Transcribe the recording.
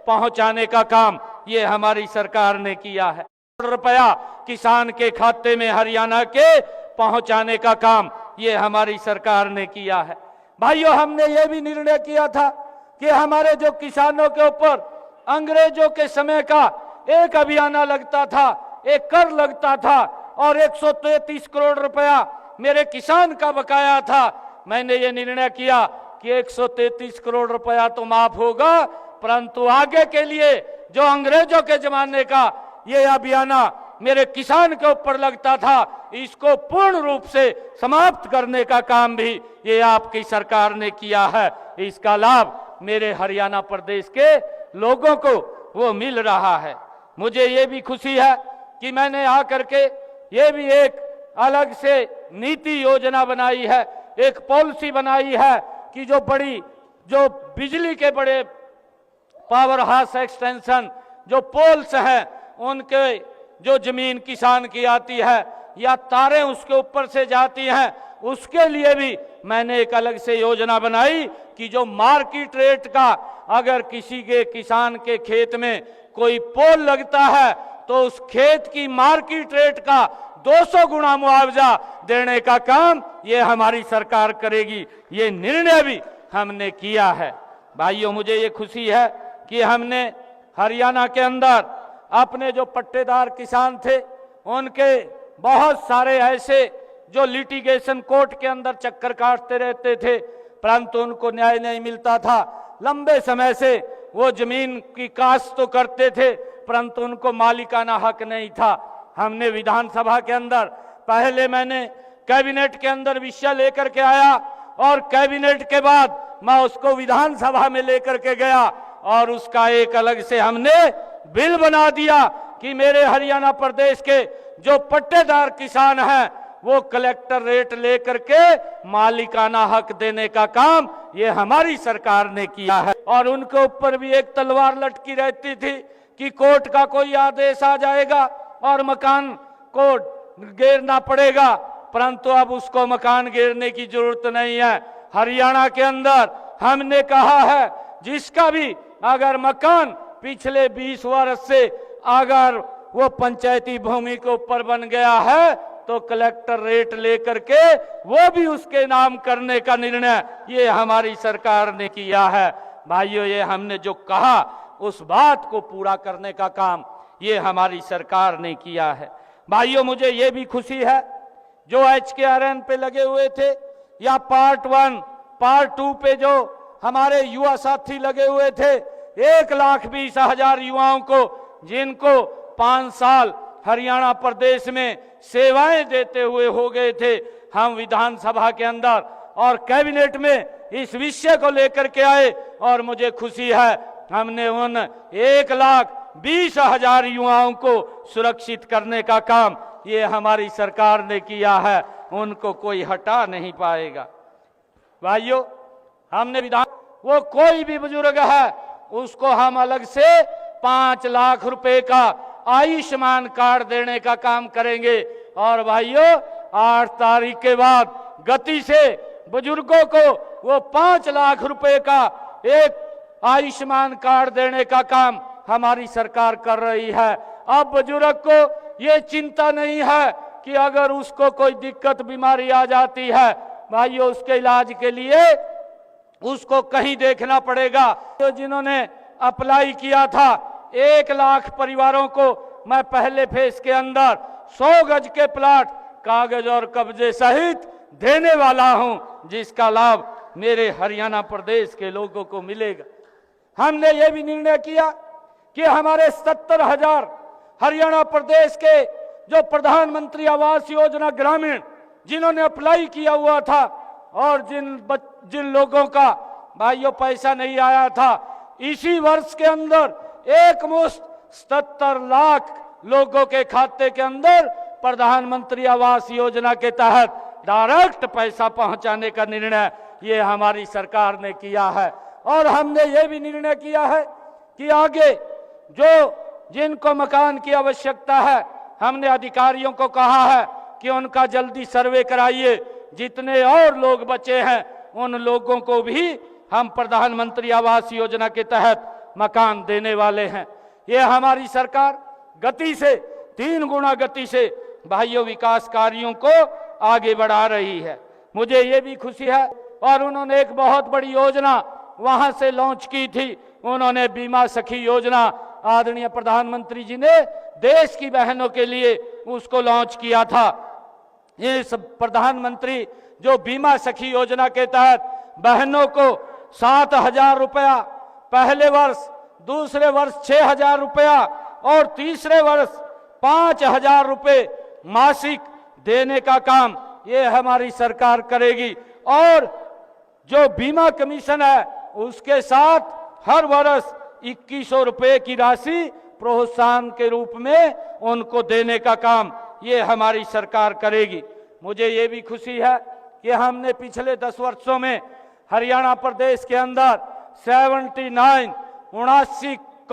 पहुंचाने का काम ये हमारी सरकार ने किया है। रुपया किसान के खाते में हरियाणा के पहुंचाने का काम ये हमारी सरकार ने किया है। भाइयों, हमने ये भी निर्णय किया था कि हमारे जो किसानों के ऊपर अंग्रेजों के समय का एक अभियाना लगता था, एक कर लगता था और 133 करोड़ रुपया मेरे किसान का बकाया था। मैंने ये निर्णय किया कि 133 करोड़ रुपया तो माफ होगा, परंतु आगे के लिए जो अंग्रेजों के जमाने का ये अभियाना मेरे किसान के ऊपर लगता था, इसको पूर्ण रूप से समाप्त करने का काम भी ये आपकी सरकार ने किया है। इसका लाभ मेरे हरियाणा प्रदेश के लोगों को वो मिल रहा है। मुझे ये भी खुशी है कि मैंने आकर के ये भी एक अलग से नीति योजना बनाई है, एक पॉलिसी बनाई है कि जो बिजली के बड़े पावर हाउस एक्सटेंशन जो पोल्स हैं, उनके जो जमीन किसान की आती है या तारें उसके ऊपर से जाती हैं, उसके लिए भी मैंने एक अलग से योजना बनाई कि जो मार्केट रेट का अगर किसी के किसान के खेत में कोई पोल लगता है तो उस खेत की मार्केट रेट का 200 गुना मुआवजा देने का काम ये हमारी सरकार करेगी। ये निर्णय भी हमने किया है। भाइयों, मुझे ये खुशी है कि हमने हरियाणा के अंदर अपने जो पट्टेदार किसान थे उनके बहुत सारे ऐसे जो लिटिगेशन कोर्ट के अंदर चक्कर काटते रहते थे, परंतु उनको न्याय नहीं मिलता था। लंबे समय से वो जमीन की काश्त तो करते थे, परंतु उनको मालिकाना हक नहीं था। हमने विधानसभा के अंदर पहले मैंने कैबिनेट के अंदर विषय लेकर के आया और कैबिनेट के बाद मैं उसको विधानसभा में लेकर के गया और उसका एक अलग से हमने बिल बना दिया कि मेरे हरियाणा प्रदेश के जो पट्टेदार किसान हैं वो कलेक्टर रेट लेकर के मालिकाना हक देने का काम ये हमारी सरकार ने किया है। और उनके ऊपर भी एक तलवार लटकी रहती थी कि कोर्ट का कोई आदेश आ जाएगा और मकान को गिरना पड़ेगा, परंतु अब उसको मकान गिरने की जरूरत नहीं है। हरियाणा के अंदर हमने कहा है जिसका भी अगर मकान पिछले 20 वर्ष से अगर वो पंचायती भूमि के ऊपर बन गया है तो कलेक्टर रेट लेकर के वो भी उसके नाम करने का निर्णय ये हमारी सरकार ने किया है। भाइयों, ये हमने जो कहा उस बात को पूरा करने का काम ये हमारी सरकार ने किया है। भाइयों, मुझे ये भी खुशी है जो HKRN पे लगे हुए थे या पार्ट 1 पार्ट 2 पे जो हमारे युवा साथी लगे हुए थे, 1,20,000 युवाओं को जिनको 5 साल हरियाणा प्रदेश में सेवाएं देते हुए हो गए थे, हम विधानसभा के अंदर और कैबिनेट में इस विषय को लेकर के आए और मुझे खुशी है हमने उन 1,20,000 युवाओं को सुरक्षित करने का काम ये हमारी सरकार ने किया है। उनको कोई हटा नहीं पाएगा। भाइयों, हमने विधान वो कोई भी बुजुर्ग है उसको हम अलग से 5 लाख रुपए का आयुष्मान कार्ड देने का काम करेंगे। और भाइयों, 8 तारीख के बाद गति से बुजुर्गों को वो 5 लाख रुपए का एक आयुष्मान कार्ड देने का काम हमारी सरकार कर रही है। अब बुजुर्ग को ये चिंता नहीं है कि अगर उसको कोई दिक्कत बीमारी आ जाती है, भाइयों, उसके इलाज के लिए उसको कहीं देखना पड़ेगा। तो जिन्होंने अप्लाई किया था 1 लाख परिवारों को मैं पहले फेज के अंदर 100 गज के प्लाट कागज और कब्जे सहित देने वाला हूं, जिसका लाभ मेरे हरियाणा प्रदेश के लोगों को मिलेगा। हमने ये भी निर्णय किया कि हमारे 70,000 हरियाणा प्रदेश के जो प्रधानमंत्री आवास योजना ग्रामीण जिन्होंने अप्लाई किया हुआ था और जिन लोगों का भाइयों पैसा नहीं आया था, इसी वर्ष के अंदर एकमुश्त 77 लाख लोगों के खाते के अंदर प्रधानमंत्री आवास योजना के तहत डायरेक्ट पैसा पहुंचाने का निर्णय ये हमारी सरकार ने किया है। और हमने ये भी निर्णय किया है कि आगे जिनको मकान की आवश्यकता है, हमने अधिकारियों को कहा है कि उनका जल्दी सर्वे कराइए। जितने और लोग बचे हैं उन लोगों को भी हम प्रधानमंत्री आवास योजना के तहत मकान देने वाले हैं। ये हमारी सरकार गति से 3 गुना गति से भाइयों विकास कार्यों को आगे बढ़ा रही है। मुझे ये भी खुशी है। और उन्होंने एक बहुत बड़ी योजना वहां से लॉन्च की थी, उन्होंने बीमा सखी योजना, आदरणीय प्रधानमंत्री जी ने देश की बहनों के लिए उसको लॉन्च किया था। ये सब प्रधानमंत्री जो बीमा सखी योजना के तहत बहनों को 7,000 रुपया पहले वर्ष, दूसरे वर्ष 6,000 रुपया और तीसरे वर्ष 5,000 रुपये मासिक देने का काम ये हमारी सरकार करेगी। और जो बीमा कमीशन है उसके साथ हर वर्ष 2,100 रुपये की राशि प्रोत्साहन के रूप में उनको देने का काम ये हमारी सरकार करेगी। मुझे ये भी खुशी है कि हमने पिछले 10 वर्षों में हरियाणा प्रदेश के अंदर 79